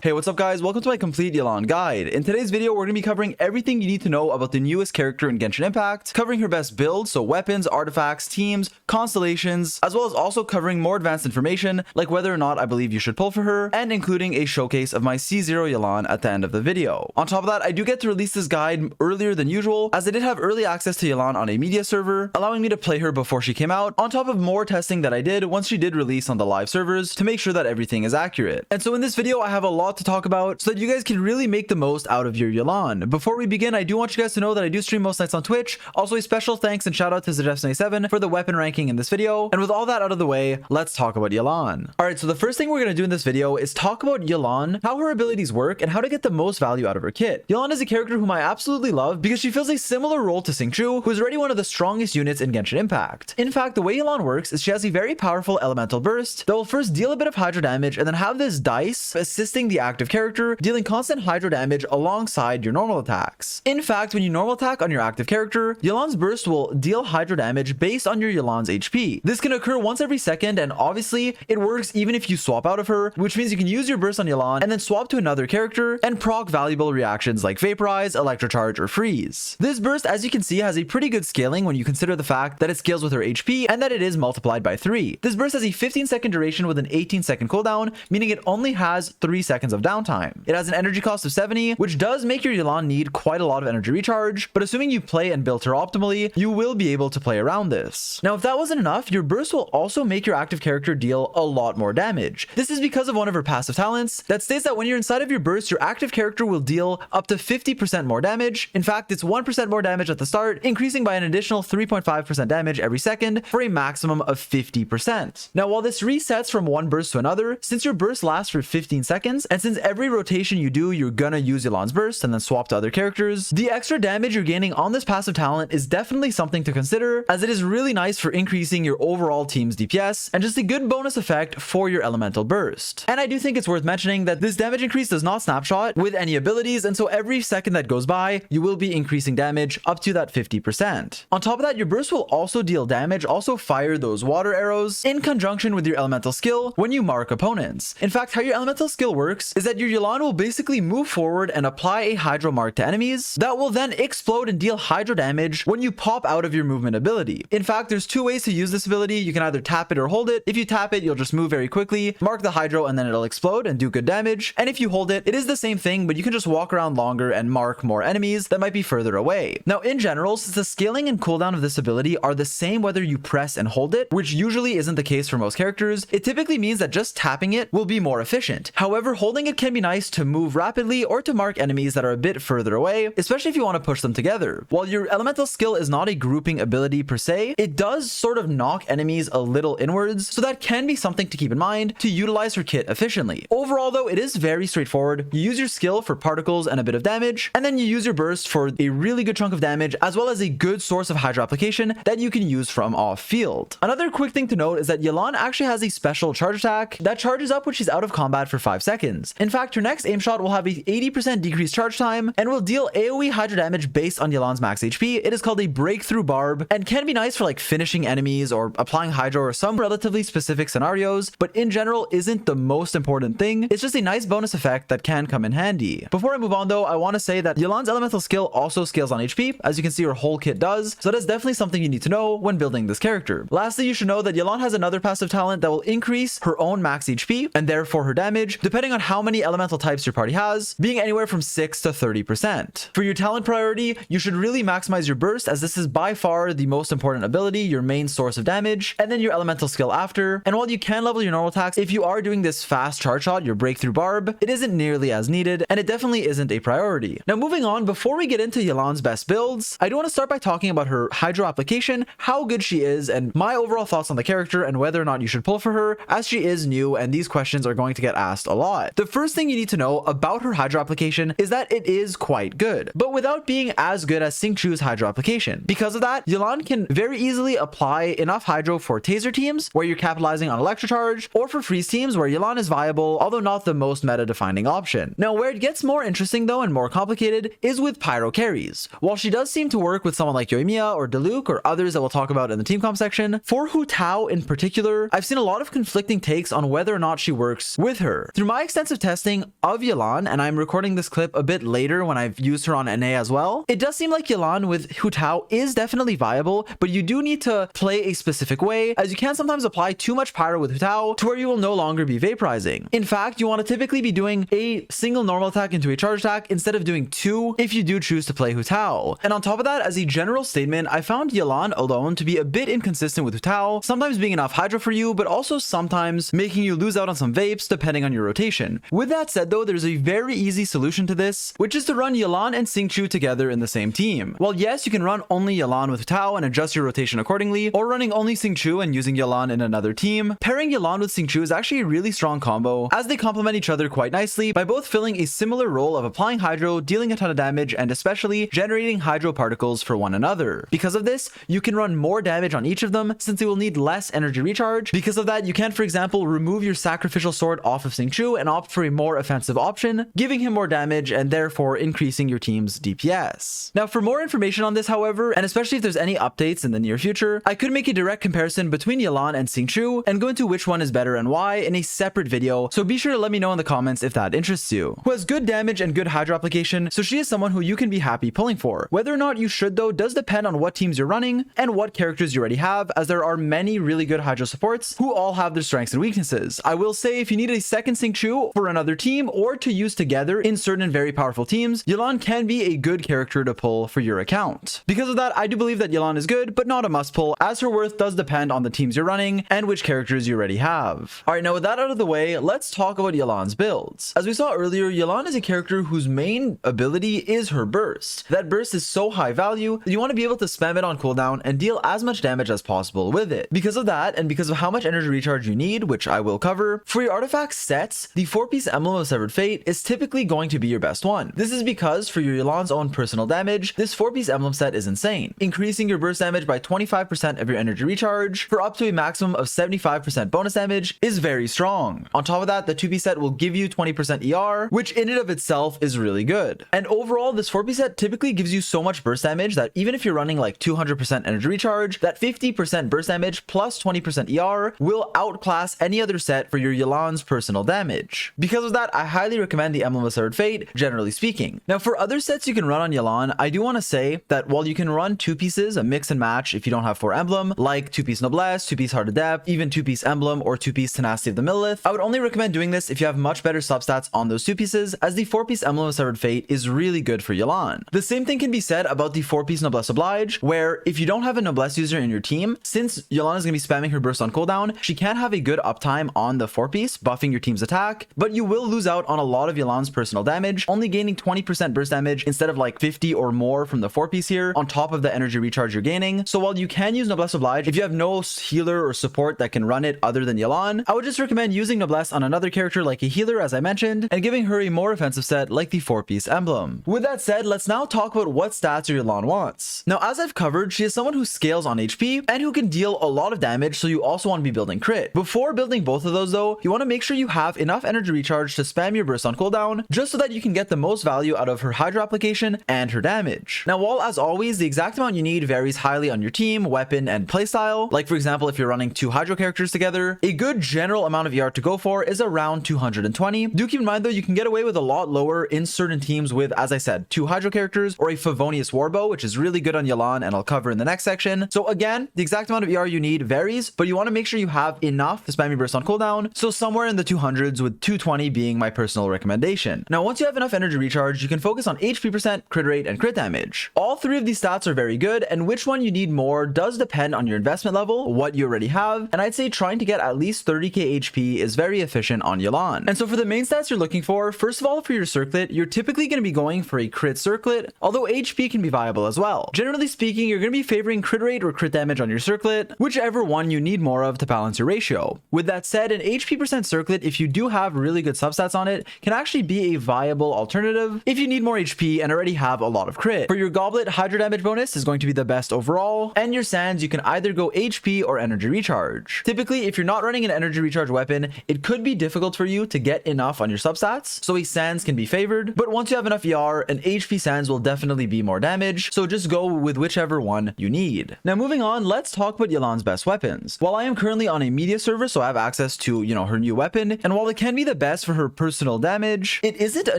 Hey, what's up guys? Welcome to my complete Yelan guide. In today's video, we're going to be covering everything you need to know about the newest character in Genshin Impact, covering her best builds, so weapons, artifacts, teams, constellations, as well as also covering more advanced information, like whether or not I believe you should pull for her, and including a showcase of my C0 Yelan at the end of the video. On top of that, I do get to release this guide earlier than usual, as I did have early access to Yelan on a media server, allowing me to play her before she came out, on top of more testing that I did once she did release on the live servers to make sure that everything is accurate. And so in this video, I have a lot to talk about so that you guys can really make the most out of your Yelan. Before we begin, I do want you guys to know that I do stream most nights on Twitch. Also, a special thanks and shout out to Zedef97 for the weapon ranking in this video. And with all that out of the way, let's talk about Yelan. Alright, so the first thing we're going to do in this video is talk about Yelan, how her abilities work, and how to get the most value out of her kit. Yelan is a character whom I absolutely love because she fills a similar role to Xingqiu, who is already one of the strongest units in Genshin Impact. In fact, the way Yelan works is she has a very powerful elemental burst that will first deal a bit of hydro damage and then have this dice assisting the active character, dealing constant hydro damage alongside your normal attacks. In fact, when you normal attack on your active character, Yelan's burst will deal hydro damage based on your Yelan's HP. This can occur once every second, and obviously it works even if you swap out of her, which means you can use your burst on Yelan and then swap to another character and proc valuable reactions like Vaporize, Electrocharge, or Freeze. This burst, as you can see, has a pretty good scaling when you consider the fact that it scales with her HP and that it is multiplied by 3. This burst has a 15-second duration with an 18-second cooldown, meaning it only has 3 seconds of downtime. It has an energy cost of 70, which does make your Yelan need quite a lot of energy recharge, but assuming you play and build her optimally, you will be able to play around this. Now, if that wasn't enough, your burst will also make your active character deal a lot more damage. This is because of one of her passive talents that states that when you're inside of your burst, your active character will deal up to 50% more damage. In fact, it's 1% more damage at the start, increasing by an additional 3.5% damage every second for a maximum of 50%. Now, while this resets from one burst to another, since your burst lasts for 15 seconds, and since every rotation you do, you're gonna use Yelan's burst and then swap to other characters, the extra damage you're gaining on this passive talent is definitely something to consider, as it is really nice for increasing your overall team's DPS and just a good bonus effect for your elemental burst. And I do think it's worth mentioning that this damage increase does not snapshot with any abilities, and so every second that goes by, you will be increasing damage up to that 50%. On top of that, your burst will also deal damage, also fire those water arrows in conjunction with your elemental skill when you mark opponents. In fact, how your elemental skill works is that your Yelan will basically move forward and apply a hydro mark to enemies that will then explode and deal hydro damage when you pop out of your movement ability. In fact, there's two ways to use this ability. You can either tap it or hold it. If you tap it, you'll just move very quickly, mark the hydro, and then it'll explode and do good damage. And if you hold it, it is the same thing, but you can just walk around longer and mark more enemies that might be further away. Now, in general, since the scaling and cooldown of this ability are the same whether you press and hold it, which usually isn't the case for most characters, it typically means that just tapping it will be more efficient. However, holding it can be nice to move rapidly or to mark enemies that are a bit further away, especially if you want to push them together. While your elemental skill is not a grouping ability per se, it does sort of knock enemies a little inwards, so that can be something to keep in mind to utilize her kit efficiently. Overall though, it is very straightforward. You use your skill for particles and a bit of damage, and then you use your burst for a really good chunk of damage, as well as a good source of hydro application that you can use from off field. Another quick thing to note is that Yelan actually has a special charge attack that charges up when she's out of combat for 5 seconds. In fact, her next aim shot will have a 80% decreased charge time and will deal AoE hydro damage based on Yelan's max HP. It is called a breakthrough barb and can be nice for like finishing enemies or applying hydro or some relatively specific scenarios, but in general isn't the most important thing. It's just a nice bonus effect that can come in handy. Before I move on though, I want to say that Yelan's elemental skill also scales on HP. As you can see, her whole kit does, so that's definitely something you need to know when building this character. Lastly, you should know that Yelan has another passive talent that will increase her own max HP and therefore her damage, depending on how many elemental types your party has, being anywhere from 6 to 30%. For your talent priority, you should really maximize your burst, as this is by far the most important ability, your main source of damage, and then your elemental skill after. And while you can level your normal attacks, if you are doing this fast charge shot, your breakthrough barb, it isn't nearly as needed, and it definitely isn't a priority. Now moving on, before we get into Yelan's best builds, I do want to start by talking about her hydro application, how good she is, and my overall thoughts on the character and whether or not you should pull for her, as she is new and these questions are going to get asked a lot. The first thing you need to know about her hydro application is that it is quite good, but without being as good as Xingqiu's hydro application. Because of that, Yelan can very easily apply enough hydro for taser teams where you're capitalizing on electrocharge, or for freeze teams where Yelan is viable, although not the most meta defining option. Now, where it gets more interesting though and more complicated is with pyro carries. While she does seem to work with someone like Yoimiya or Diluc or others that we'll talk about in the team comp section, for Hu Tao in particular, I've seen a lot of conflicting takes on whether or not she works with her. Through my extensive extensive testing of Yelan, and I'm recording this clip a bit later when I've used her on NA as well, it does seem like Yelan with Shoutout is definitely viable, but you do need to play a specific way, as you can sometimes apply too much pyro with Shoutout to where you will no longer be vaporizing. In fact, you want to typically be doing a single normal attack into a charge attack instead of doing two if you do choose to play Shoutout. And on top of that, as a general statement, I found Yelan alone to be a bit inconsistent with Shoutout, sometimes being enough hydro for you, but also sometimes making you lose out on some vapes depending on your rotation. With that said though, there's a very easy solution to this, which is to run Yelan and Xingqiu together in the same team. While yes, you can run only Yelan with Tao and adjust your rotation accordingly, or running only Xingqiu and using Yelan in another team, pairing Yelan with Xingqiu is actually a really strong combo, as they complement each other quite nicely by both filling a similar role of applying hydro, dealing a ton of damage, and especially generating hydro particles for one another. Because of this, you can run more damage on each of them since they will need less energy recharge. Because of that, you can, for example, remove your sacrificial sword off of Xingqiu and opt for a more offensive option, giving him more damage and therefore increasing your team's DPS. Now, for more information on this, however, and especially if there's any updates in the near future, I could make a direct comparison between Yelan and Xingqiu and go into which one is better and why in a separate video, so be sure to let me know in the comments if that interests you. Who has good damage and good hydro application, so she is someone who you can be happy pulling for. Whether or not you should though does depend on what teams you're running and what characters you already have, as there are many really good hydro supports who all have their strengths and weaknesses. I will say if you need a second Xingqiu for another team or to use together in certain very powerful teams, Yelan can be a good character to pull for your account. Because of that, I do believe that Yelan is good, but not a must pull, as her worth does depend on the teams you're running and which characters you already have. Alright, now with that out of the way, let's talk about Yelan's builds. As we saw earlier, Yelan is a character whose main ability is her burst. That burst is so high value that you want to be able to spam it on cooldown and deal as much damage as possible with it. Because of that, and because of how much energy recharge you need, which I will cover, for your artifact sets, the 4-piece Emblem of Severed Fate is typically going to be your best one. This is because for your Yelan's own personal damage, this 4-piece emblem set is insane, increasing your burst damage by 25% of your energy recharge for up to a maximum of 75% bonus damage is very strong. On top of that, the 2-piece set will give you 20% ER, which in and of itself is really good. And overall, this 4-piece set typically gives you so much burst damage that even if you're running like 200% energy recharge, that 50% burst damage plus 20% ER will outclass any other set for your Yelan's personal damage. Because of that, I highly recommend the Emblem of Severed Fate, generally speaking. Now, for other sets you can run on Yelan, I do want to say that while you can run 2-pieces, a mix and match if you don't have 4 emblem, like 2-piece Noblesse, 2-piece Heart of Depth, even 2-piece Emblem, or 2-piece Tenacity of the Millilith, I would only recommend doing this if you have much better substats on those 2-pieces, as the 4-piece Emblem of Severed Fate is really good for Yelan. The same thing can be said about the 4-piece Noblesse Oblige, where if you don't have a Noblesse user in your team, since Yelan is going to be spamming her burst on cooldown, she can have a good uptime on the 4-piece, buffing your team's attack, but you will lose out on a lot of Yelan's personal damage, only gaining 20% burst damage instead of like 50 or more from the 4-piece here, on top of the energy recharge you're gaining. So while you can use Noblesse Oblige, if you have no healer or support that can run it other than Yelan, I would just recommend using Noblesse on another character like a healer, as I mentioned, and giving her a more offensive set like the 4-piece emblem. With that said, let's now talk about what stats your Yelan wants. Now, as I've covered, she is someone who scales on HP and who can deal a lot of damage, so you also want to be building crit. Before building both of those though, you want to make sure you have enough energy recharge to spam your burst on cooldown, just so that you can get the most value out of her hydro application and her damage. Now, while as always, the exact amount you need varies highly on your team, weapon, and playstyle, like for example, if you're running 2 hydro characters together, a good general amount of ER to go for is around 220. Do keep in mind though, you can get away with a lot lower in certain teams with, as I said, 2 hydro characters or a Favonius Warbow, which is really good on Yelan and I'll cover in the next section. So again, the exact amount of ER you need varies, but you want to make sure you have enough to spam your burst on cooldown, so somewhere in the 200s, with 220 being my personal recommendation. Now, once you have enough energy recharge, you can focus on HP percent, crit rate, and crit damage. All 3 of these stats are very good, and which one you need more does depend on your investment level, what you already have, and I'd say trying to get at least 30k HP is very efficient on Yelan. And so for the main stats you're looking for, first of all, for your circlet, you're typically going to be going for a crit circlet, although HP can be viable as well. Generally speaking, you're going to be favoring crit rate or crit damage on your circlet, whichever one you need more of to balance your ratio. With that said, an HP percent circlet, if you do have really good substats on it, can actually be a viable alternative if you need more HP and already have a lot of crit. For your goblet, hydro damage bonus is going to be the best overall, and your sands, you can either go HP or energy recharge. Typically, if you're not running an energy recharge weapon, it could be difficult for you to get enough on your substats, so a sands can be favored, but once you have enough ER, an HP sands will definitely be more damage, so just go with whichever one you need. Now moving on, let's talk about Yelan's best weapons. While I am currently on a media server, so I have access to, her new weapon, and while it can be the best for her personal damage, it isn't a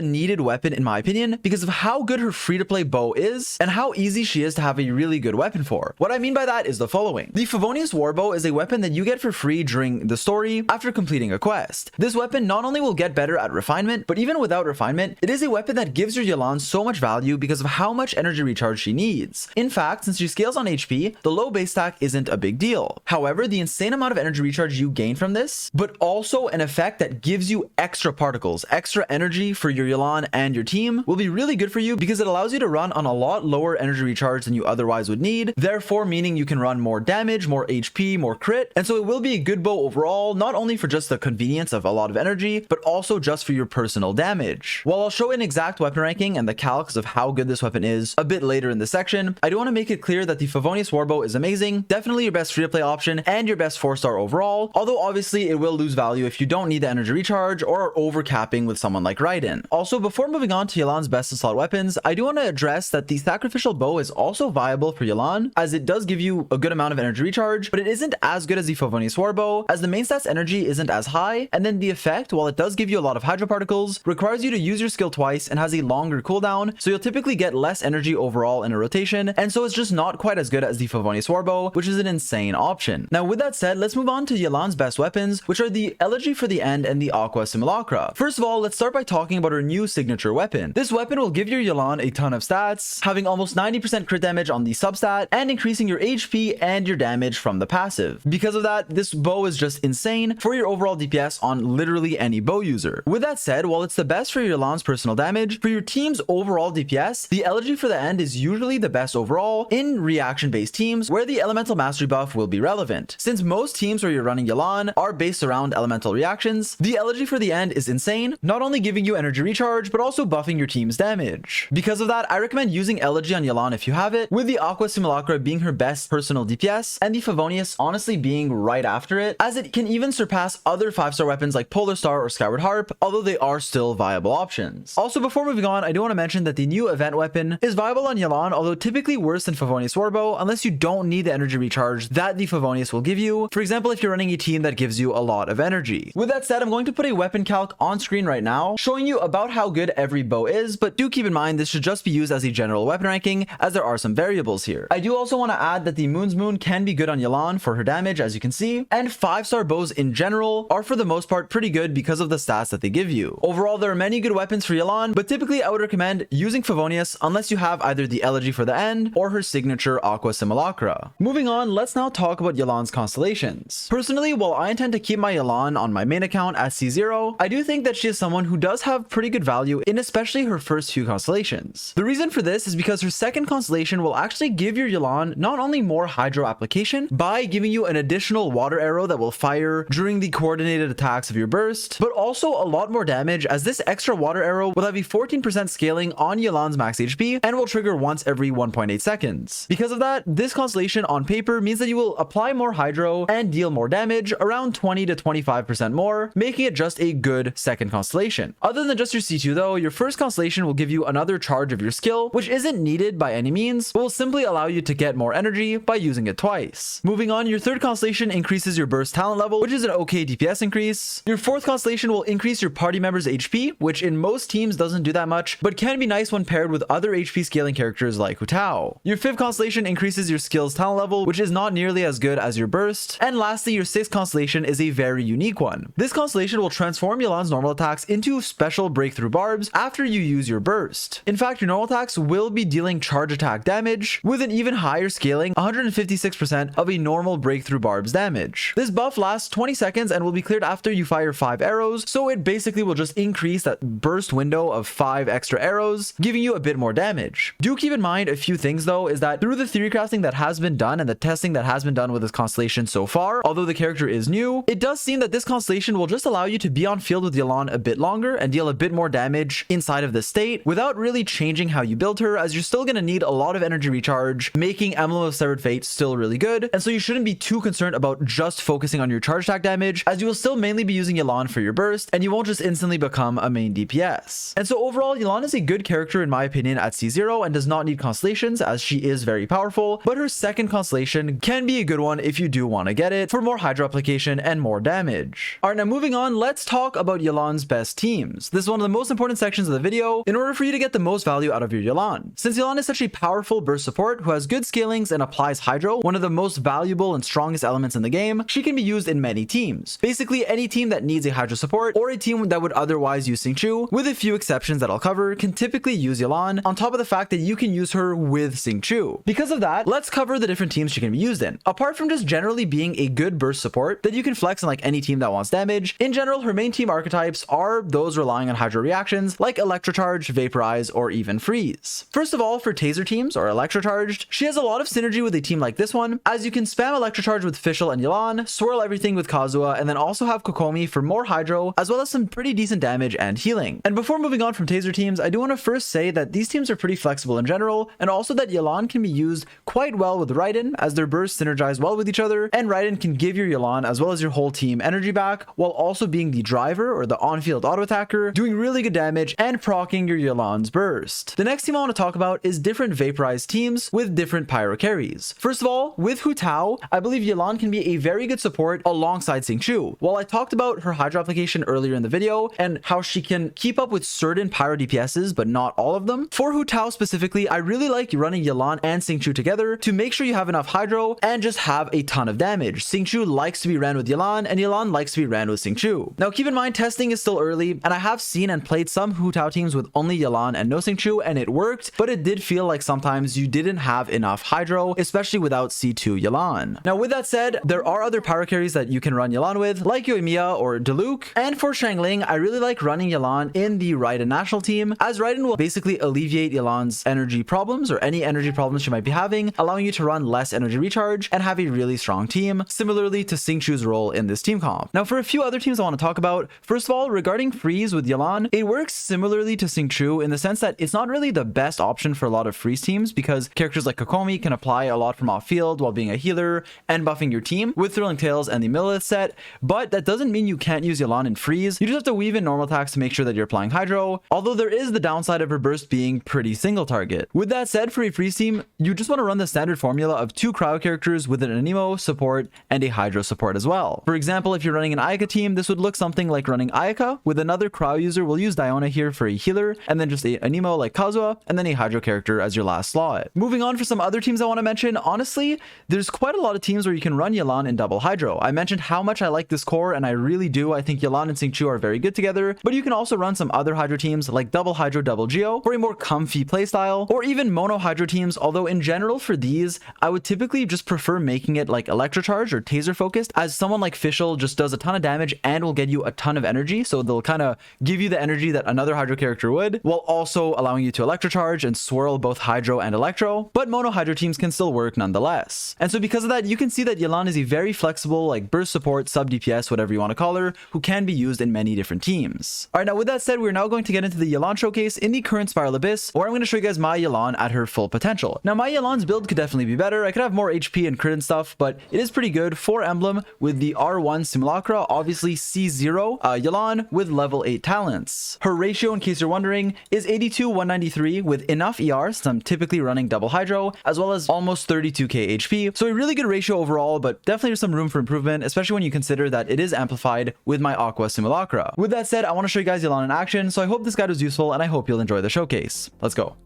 needed weapon in my opinion because of how good her free-to-play bow is and how easy she is to have a really good weapon for. What I mean by that is the following. The Favonius Warbow is a weapon that you get for free during the story after completing a quest. This weapon not only will get better at refinement, but even without refinement, it is a weapon that gives your Yelan so much value because of how much energy recharge she needs. In fact, since she scales on HP, the low base stack isn't a big deal. However, the insane amount of energy recharge you gain from this, but also an effect that gives you extra particles, extra energy for your Yelan and your team, will be really good for you because it allows you to run on a lot lower energy recharge than you otherwise would need, therefore meaning you can run more damage, more HP, more crit, and so it will be a good bow overall, not only for just the convenience of a lot of energy, but also just for your personal damage. While I'll show an exact weapon ranking and the calcs of how good this weapon is a bit later in the section, I do want to make it clear that the Favonius Warbow is amazing, definitely your best free-to-play option and your best 4-star overall, although obviously it will lose value if you don't need the energy recharge or are overcapping with someone like Raiden. Also, before moving on to Yelan's best in slot weapons, I do want to address that the sacrificial bow is also viable for Yelan, as it does give you a good amount of energy recharge, but it isn't as good as the Favonius Warbow, as the main stats energy isn't as high, and then the effect, while it does give you a lot of hydro particles, requires you to use your skill twice and has a longer cooldown, so you'll typically get less energy overall in a rotation, and so it's just not quite as good as the Favonius Warbow, which is an insane option. Now with that said, let's move on to Yelan's best weapons, which are the Elegy for the End and the Aqua Simulacra. First of all, let's start by talking about her new signature weapon. This weapon will give your Yelan a ton of stats, having almost 90% crit damage on the substat, and increasing your HP and your damage from the passive. Because of that, this bow is just insane for your overall DPS on literally any bow user. With that said, while it's the best for your Yelan's personal damage, for your team's overall DPS, the Elegy for the End is usually the best overall in reaction-based teams where the elemental mastery buff will be relevant. Since most teams where you're running Yelan are based around elemental reactions, the Elegy for the End is insane, not only giving you energy recharge, but also buffing your team's damage. Because of that, I recommend using Elegy on Yelan if you have it, with the Aqua Simulacra being her best personal DPS, and the Favonius honestly being right after it, as it can even surpass other 5-star weapons like Polar Star or Skyward Harp, although they are still viable options. Also, before moving on, I do want to mention that the new event weapon is viable on Yelan, although typically worse than Favonius Warbow, unless you don't need the energy recharge that the Favonius will give you. For example, if you're running a team that gives you a lot of energy. With that said, I'm going to put a weapon calc on screen right now, showing you about how good every bow is, but do keep in mind this should just be used as a general weapon ranking, as there are some variables here. I do also want to add that the Moon's Moon can be good on Yelan for her damage, as you can see, and 5-star bows in general are for the most part pretty good because of the stats that they give you. Overall, there are many good weapons for Yelan, but typically I would recommend using Favonius unless you have either the Elegy for the End or her signature Aqua Simulacra. Moving on, let's now talk about Yelan's Constellations. Personally, while I intend to keep my Yelan on my main account at C0, I do think that she is someone who does have pretty good value in especially her first few constellations. The reason for this is because her second constellation will actually give your Yelan not only more hydro application by giving you an additional water arrow that will fire during the coordinated attacks of your burst, but also a lot more damage, as this extra water arrow will have a 14% scaling on Yelan's max HP and will trigger once every 1.8 seconds. Because of that, this constellation on paper means that you will apply more hydro and deal more damage, around 20 to 25% more, making it just a good second constellation. Other than just your C2 though, your first constellation will give you another charge of your skill, which isn't needed by any means, but will simply allow you to get more energy by using it twice. Moving on, your third constellation increases your burst talent level, which is an okay DPS increase. Your fourth constellation will increase your party members' HP, which in most teams doesn't do that much, but can be nice when paired with other HP scaling characters like Shoutout. Your fifth constellation increases your skills talent level, which is not nearly as good as your burst. And lastly, your sixth constellation is a very unique one. This constellation will transform Yelan's normal attacks into special breakthrough barbs after you use your burst. In fact, your normal attacks will be dealing charge attack damage with an even higher scaling, 156% of a normal breakthrough barb's damage. This buff lasts 20 seconds and will be cleared after you fire 5 arrows, so it basically will just increase that burst window of 5 extra arrows, giving you a bit more damage. Do keep in mind a few things though, is that through the theory crafting that has been done and the testing that has been done with this constellation so far, although the character is new, it does seem that this constellation will just allow you to be on field with Yelan a bit longer and deal a bit more damage inside of the state without really changing how you build her, as you're still going to need a lot of energy recharge, making Emblem of Severed Fate still really good, and so you shouldn't be too concerned about just focusing on your charge attack damage, as you will still mainly be using Yelan for your burst, and you won't just instantly become a main DPS. And so overall, Yelan is a good character in my opinion at C0 and does not need constellations, as she is very powerful, but her second constellation can be a good one if you do want to get it for more hydro application and more damage. Alright, now moving on, let's talk talk about Yelan's best teams. This is one of the most important sections of the video in order for you to get the most value out of your Yelan. Since Yelan is such a powerful burst support who has good scalings and applies Hydro, one of the most valuable and strongest elements in the game, she can be used in many teams. Basically, any team that needs a Hydro support or a team that would otherwise use Xingqiu, with a few exceptions that I'll cover, can typically use Yelan, on top of the fact that you can use her with Xingqiu. Because of that, let's cover the different teams she can be used in. Apart from just generally being a good burst support that you can flex in like any team that wants damage, in general, her main team archetypes are those relying on Hydro reactions like Electrocharge, Vaporize, or even Freeze. First of all, for Taser teams or Electrocharged, she has a lot of synergy with a team like this one, as you can spam Electrocharge with Fischl and Yelan, swirl everything with Kazuha, and then also have Kokomi for more Hydro, as well as some pretty decent damage and healing. And before moving on from Taser teams, I do want to first say that these teams are pretty flexible in general, and also that Yelan can be used quite well with Raiden, as their bursts synergize well with each other, and Raiden can give your Yelan as well as your whole team energy back, while also being the driver or the on-field auto attacker, doing really good damage and proccing your Yelan's burst. The next team I want to talk about is different Vaporized teams with different pyro carries. First of all, with Hu Tao, I believe Yelan can be a very good support alongside Xingqiu. While I talked about her Hydro application earlier in the video and how she can keep up with certain pyro DPSs but not all of them, for Hu Tao specifically, I really like running Yelan and Xingqiu together to make sure you have enough Hydro and just have a ton of damage. Xingqiu likes to be ran with Yelan and Yelan likes to be ran with Xingqiu. Now keep in mind, testing is still early, and I have seen and played some Hu Tao teams with only Yelan and no Xingqiu, and it worked, but it did feel like sometimes you didn't have enough Hydro, especially without C2 Yelan. Now with that said, there are other power carries that you can run Yelan with, like Yoimiya or Diluc, and for Xiangling, I really like running Yelan in the Raiden national team, as Raiden will basically alleviate Yelan's energy problems or any energy problems she might be having, allowing you to run less energy recharge and have a really strong team, similarly to Xingqiu's role in this team comp. Now for a few other teams I want to talk about, first of all, regarding Freeze with Yelan, it works similarly to Xingqiu in the sense that it's not really the best option for a lot of Freeze teams because characters like Kokomi can apply a lot from off field while being a healer and buffing your team with Thrilling Tales and the Millith set, but that doesn't mean you can't use Yelan in Freeze. You just have to weave in normal attacks to make sure that you're applying Hydro, although there is the downside of her burst being pretty single target. With that said, for a Freeze team, you just want to run the standard formula of 2 cryo characters with an Anemo support and a Hydro support as well. For example, if you're running an Ayaka team, this would look something like running Ayaka with another cryo user. We'll use Diona here for a healer, and then just a Anemo like Kazuha, and then a Hydro character as your last slot. Moving on for some other teams I want to mention, honestly, there's quite a lot of teams where you can run Yelan in double Hydro. I mentioned how much I like this core, and I really do. I think Yelan and Xingqiu are very good together, but you can also run some other Hydro teams like double Hydro, double Geo for a more comfy playstyle, or even mono Hydro teams, although in general for these, I would typically just prefer making it like Electrocharge or Taser focused, as someone like Fischl just does a ton of damage and will get you a ton of energy, so they'll kind of give you the energy that another Hydro character would, while also allowing you to Electrocharge and swirl both Hydro and Electro, but mono Hydro teams can still work nonetheless. And so because of that, you can see that Yelan is a very flexible, like burst support, sub DPS, whatever you want to call her, who can be used in many different teams. Alright, now with that said, we're now going to get into the Yelan showcase in the current Spiral Abyss, where I'm going to show you guys my Yelan at her full potential. Now my Yelan's build could definitely be better. I could have more HP and crit and stuff, but it is pretty good. 4 emblem with the R1 Simulacra, obviously C0 Yelan with level 8 talents. Her ratio, in case you're wondering, is 82-193 with enough ER, since I'm typically running double Hydro, as well as almost 32k HP. So a really good ratio overall, but definitely there's some room for improvement, especially when you consider that it is amplified with my Aqua Simulacra. With that said, I want to show you guys Yelan in action, so I hope this guide was useful, and I hope you'll enjoy the showcase. Let's go.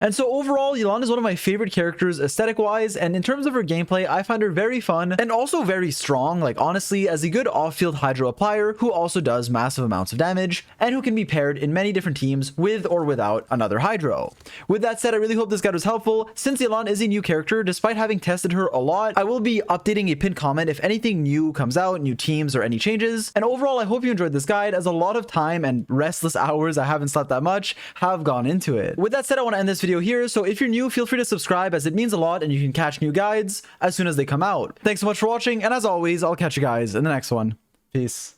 And so overall, Yelan is one of my favorite characters aesthetic wise, and in terms of her gameplay, I find her very fun and also very strong, like honestly, as a good off-field Hydro applier who also does massive amounts of damage and who can be paired in many different teams with or without another Hydro. With that said, I really hope this guide was helpful. Since Yelan is a new character, despite having tested her a lot, I will be updating a pinned comment if anything new comes out, new teams or any changes. And overall, I hope you enjoyed this guide, as a lot of time and restless hours, I haven't slept that much, have gone into it. With that said, I want to end this video here, so if you're new, feel free to subscribe as it means a lot and you can catch new guides as soon as they come out. Thanks so much for watching, and as always, I'll catch you guys in the next one. Peace.